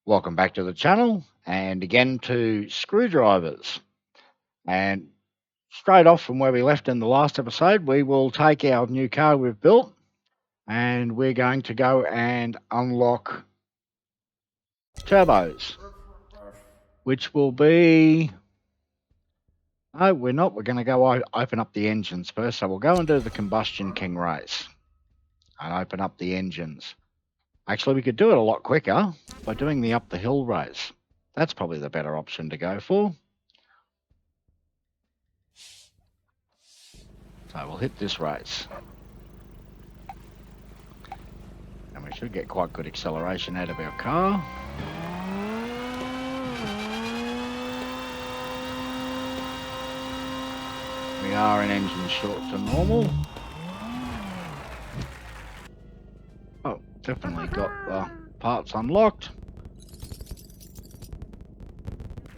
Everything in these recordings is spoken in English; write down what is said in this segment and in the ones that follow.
Welcome back to the channel and again to screwdrivers. And straight off from where we left in the last episode, we will take our new car we've built and we're going to go and unlock turbos, which will be... No, we're not. We're going to go open up the engines first. So we'll go and do the Combustion King race and open up the engines. Actually, we could do it a lot quicker by doing the up the hill race. That's probably the better option to go for. So we'll hit this race. And we should get quite good acceleration out of our car. We are in engine short to normal. Oh, definitely got the parts unlocked.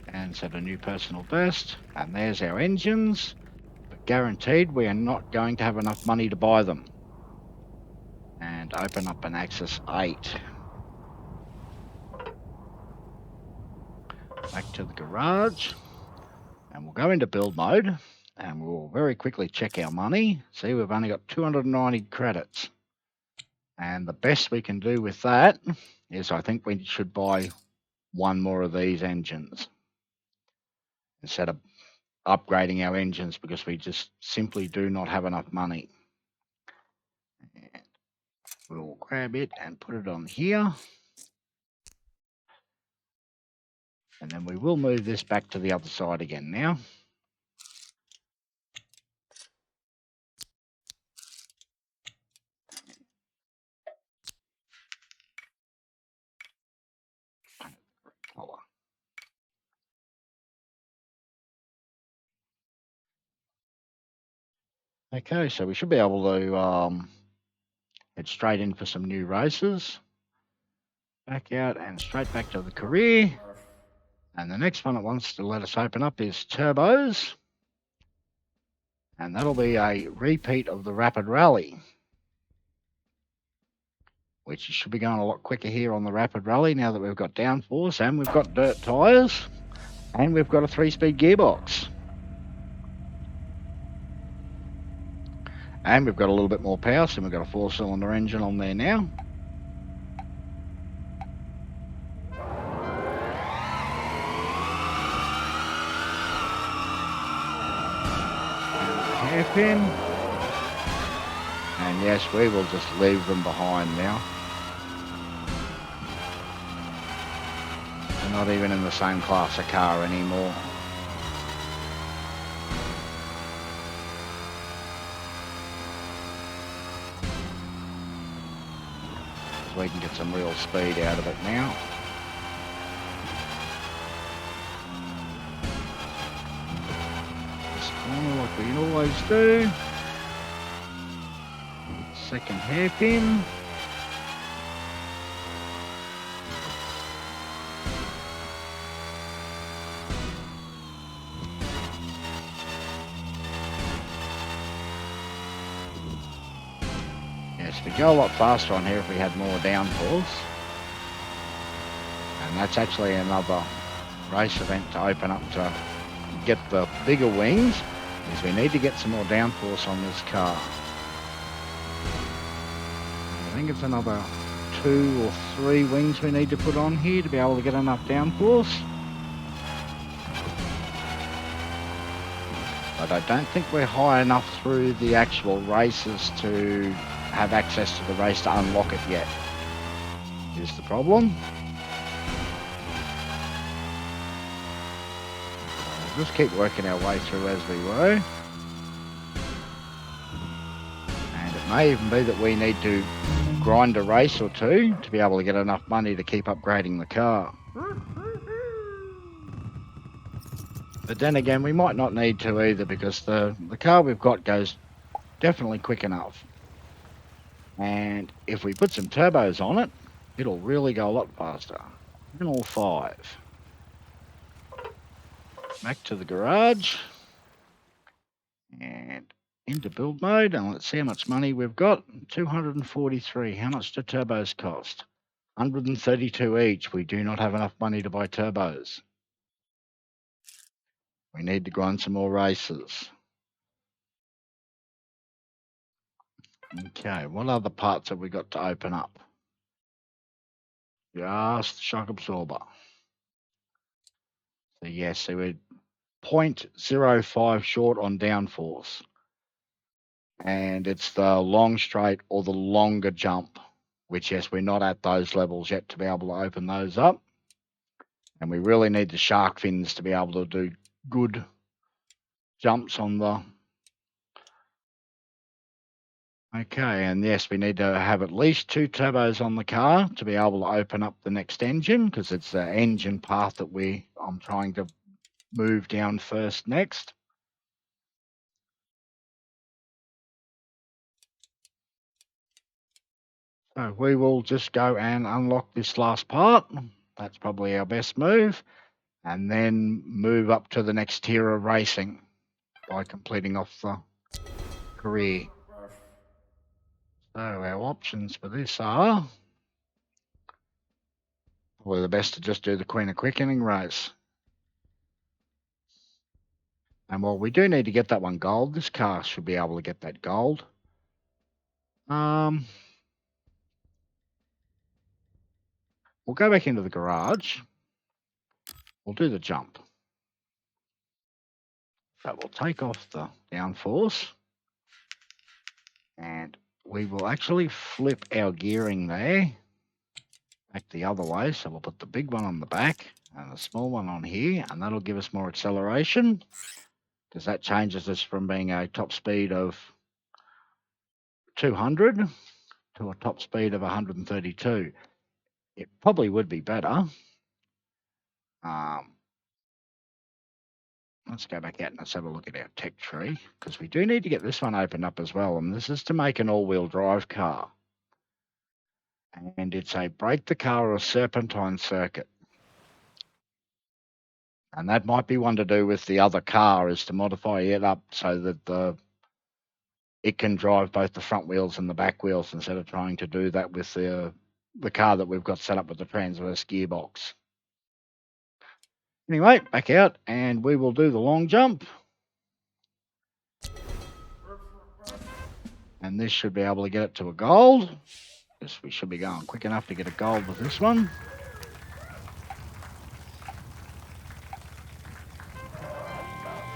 And set a new personal best. And there's our engines. But guaranteed we are not going to have enough money to buy them. And open up an Axis 8. Back to the garage. And we'll go into build mode. And we'll very quickly check our money. See, we've only got 290 credits. And the best we can do with that is I think we should buy one more of these engines instead of upgrading our engines because we just simply do not have enough money. And we'll grab it and put it on here. And then we will move this back to the other side again now. Okay, so we should be able to head straight in for some new races. Back out and straight back to the career. And the next one it wants to let us open up is turbos. And that'll be a repeat of the Rapid Rally, which should be going a lot quicker here on the Rapid Rally now that we've got downforce and we've got dirt tyres and we've got a 3-speed gearbox. And we've got a little bit more power, so we've got a 4-cylinder engine on there now. Hairpin. And yes, we will just leave them behind now. They're not even in the same class of car anymore. So we can get some real speed out of it now. This corner like we always do. Second hairpin. Yes, we go a lot faster on here if we had more downforce. And that's actually another race event to open up to get the bigger wings, is we need to get some more downforce on this car. I think it's another 2 or 3 wings we need to put on here to be able to get enough downforce. But I don't think we're high enough through the actual races to have access to the race to unlock it yet, is the problem. We'll just keep working our way through as we go. And it may even be that we need to grind a race or two to be able to get enough money to keep upgrading the car. But then again, we might not need to either because the car we've got goes definitely quick enough. And if we put some turbos on it, it'll really go a lot faster. In all 5. Back to the garage. And into build mode. And let's see how much money we've got. 243. How much do turbos cost? 132 each. We do not have enough money to buy turbos. We need to grind some more races. Okay, what other parts have we got to open up? Just shock absorber. So yes, so we're 0.05 short on downforce. And it's the long straight or the longer jump, which yes, we're not at those levels yet to be able to open those up. And we really need the shark fins to be able to do good jumps on the... Okay, and yes, we need to have at least 2 turbos on the car to be able to open up the next engine, because it's the engine path that I'm trying to move down first next. So we will just go and unlock this last part. That's probably our best move. And then move up to the next tier of racing by completing off the career. So our options for this are probably the best to just do the Queen of Quickening race. And while we do need to get that one gold, this car should be able to get that gold. We'll go back into the garage. We'll do the jump. So we'll take off the downforce. And we will actually flip our gearing there back the other way. So we'll put the big one on the back and the small one on here, and that'll give us more acceleration, because that changes us from being a top speed of 200 to a top speed of 132. It probably would be better. Let's go back out and let's have a look at our tech tree, because we do need to get this one opened up as well. And this is to make an all-wheel drive car. And it's a break the car or a serpentine circuit. And that might be one to do with the other car, is to modify it up so that it can drive both the front wheels and the back wheels, instead of trying to do that with the car that we've got set up with the transverse gearbox. Anyway, back out, and we will do the long jump. And this should be able to get it to a gold. Yes, we should be going quick enough to get a gold with this one.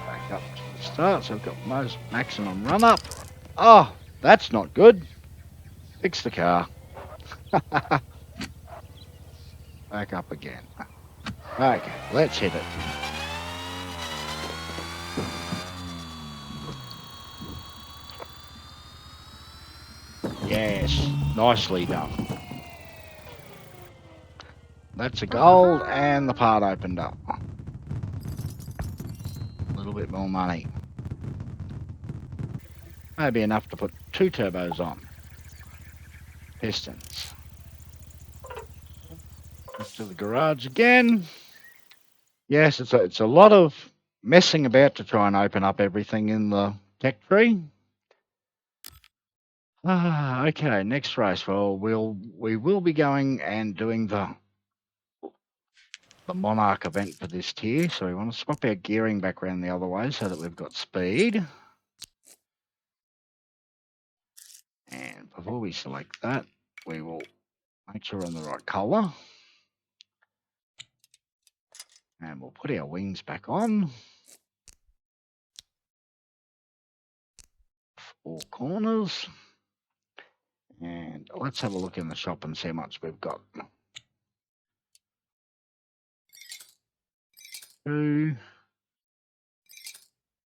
Back up to the start, so we've got most maximum run up. Oh, that's not good. Fix the car. Back up again. Okay, let's hit it. Yes, nicely done. That's a gold, and the part opened up. A little bit more money. Maybe enough to put 2 turbos on. Pistons. Back to the garage again. Yes, it's a lot of messing about to try and open up everything in the tech tree. Okay, next race. Well, we will be going and doing the Monarch event for this tier. So we want to swap our gearing back around the other way so that we've got speed. And before we select that, we will make sure we're on the right colour. And we'll put our wings back on. 4 corners. And let's have a look in the shop and see how much we've got. 2.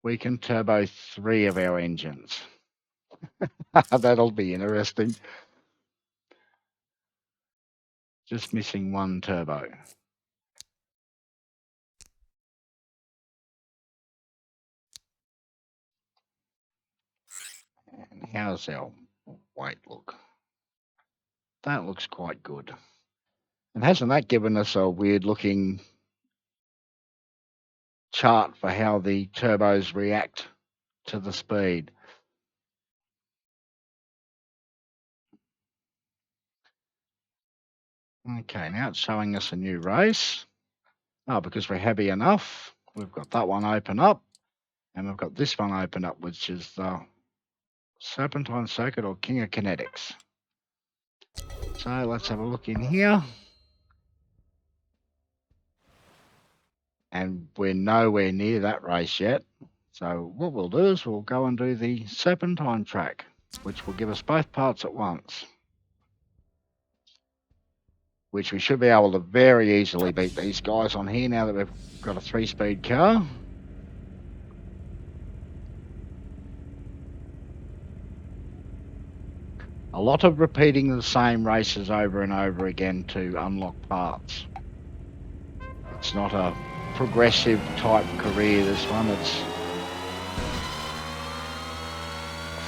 We can turbo 3 of our engines. That'll be interesting. Just missing 1 turbo. And how's our weight look? That looks quite good. And hasn't that given us a weird looking chart for how the turbos react to the speed? Okay, now it's showing us a new race. Oh, because we're heavy enough, we've got that one open up, and we've got this one open up, which is the Serpentine Circuit or King of Kinetics. So let's have a look in here. And we're nowhere near that race yet. So what we'll do is we'll go and do the Serpentine track, which will give us both parts at once, which we should be able to very easily beat these guys on here now that we've got a 3-speed car. A lot of repeating the same races over and over again to unlock parts. It's not a progressive type career, this one. It's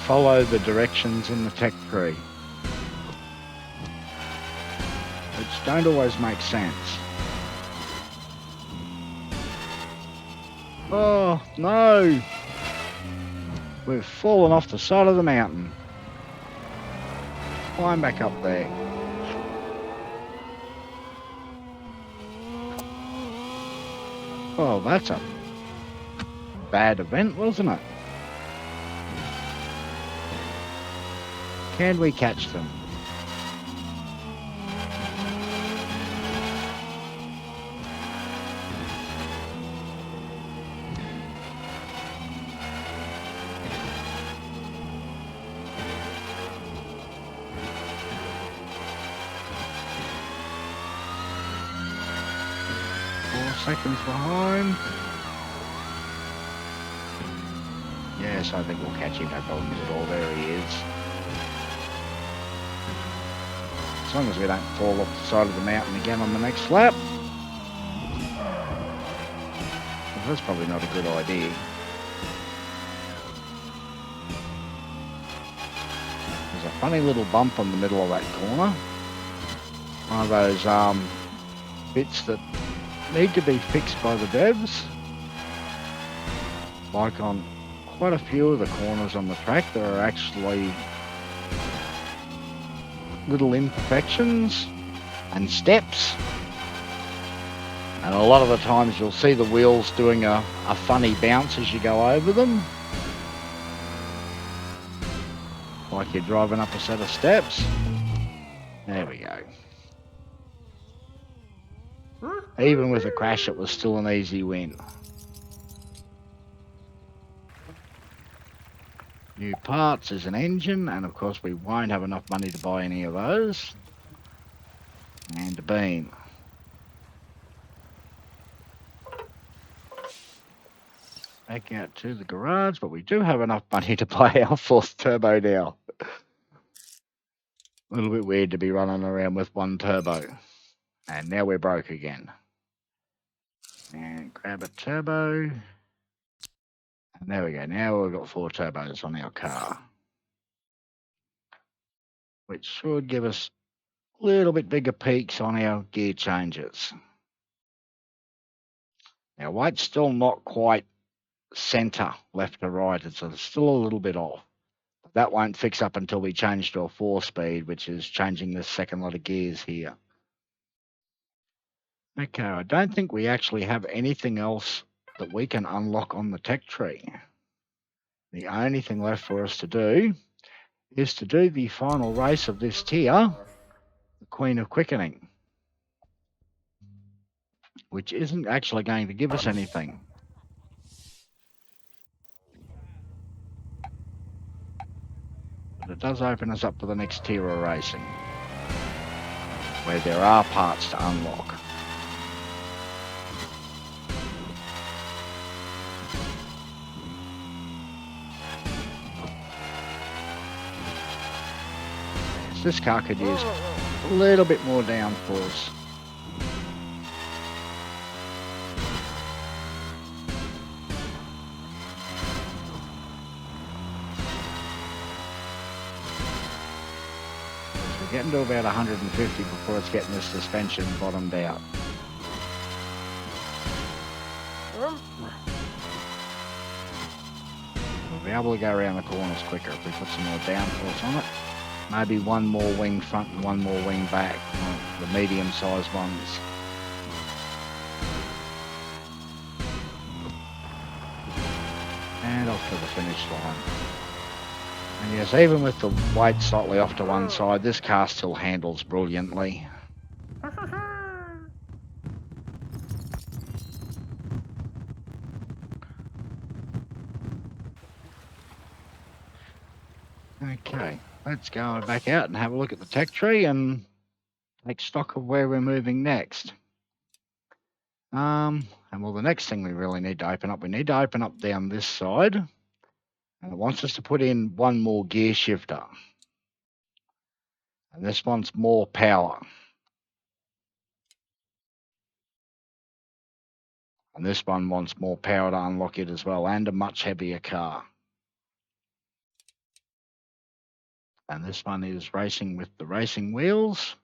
follow the directions in the tech tree, which don't always make sense. Oh, no! We've fallen off the side of the mountain. Climb back up there. Oh, that's a bad event, wasn't it? Can we catch them? Seconds behind. Yes, I think we'll catch him, no problems at all. There he is. As long as we don't fall off the side of the mountain again on the next lap. Well, that's probably not a good idea. There's a funny little bump in the middle of that corner. One of those bits that need to be fixed by the devs. Like on quite a few of the corners on the track, there are actually little imperfections and steps. And a lot of the times you'll see the wheels doing a funny bounce as you go over them. Like you're driving up a set of steps. There we go. Even with a crash, it was still an easy win. New parts is an engine, and of course we won't have enough money to buy any of those. And a beam. Back out to the garage, but we do have enough money to buy our 4th turbo now. A little bit weird to be running around with 1 turbo. And now we're broke again. And grab a turbo. And there we go. Now we've got 4 turbos on our car, which should give us a little bit bigger peaks on our gear changes. Now, weight's still not quite center, left to right. It's still a little bit off. That won't fix up until we change to a 4-speed, which is changing the second lot of gears here. Okay, I don't think we actually have anything else that we can unlock on the tech tree. The only thing left for us to do is to do the final race of this tier, the Queen of Quickening, which isn't actually going to give us anything. But it does open us up to the next tier of racing, where there are parts to unlock. This car could use a little bit more downforce. We're getting to about 150 before it's getting the suspension bottomed out. We'll be able to go around the corners quicker if we put some more downforce on it. Maybe one more wing front and one more wing back, the medium-sized ones. And off to the finish line. And yes, even with the weight slightly off to one side, this car still handles brilliantly. Okay, let's go back out and have a look at the tech tree and take stock of where we're moving next. And well, the next thing we really need to open up down this side. And it wants us to put in one more gear shifter. And this wants more power. And this one wants more power to unlock it as well, and a much heavier car. And this one is racing with the racing wheels.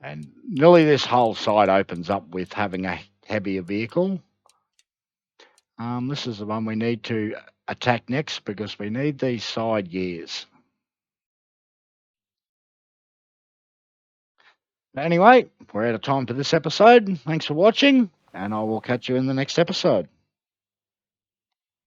And nearly this whole side opens up with having a heavier vehicle. This is the one we need to attack next because we need these side gears. Anyway, we're out of time for this episode. Thanks for watching, and I will catch you in the next episode.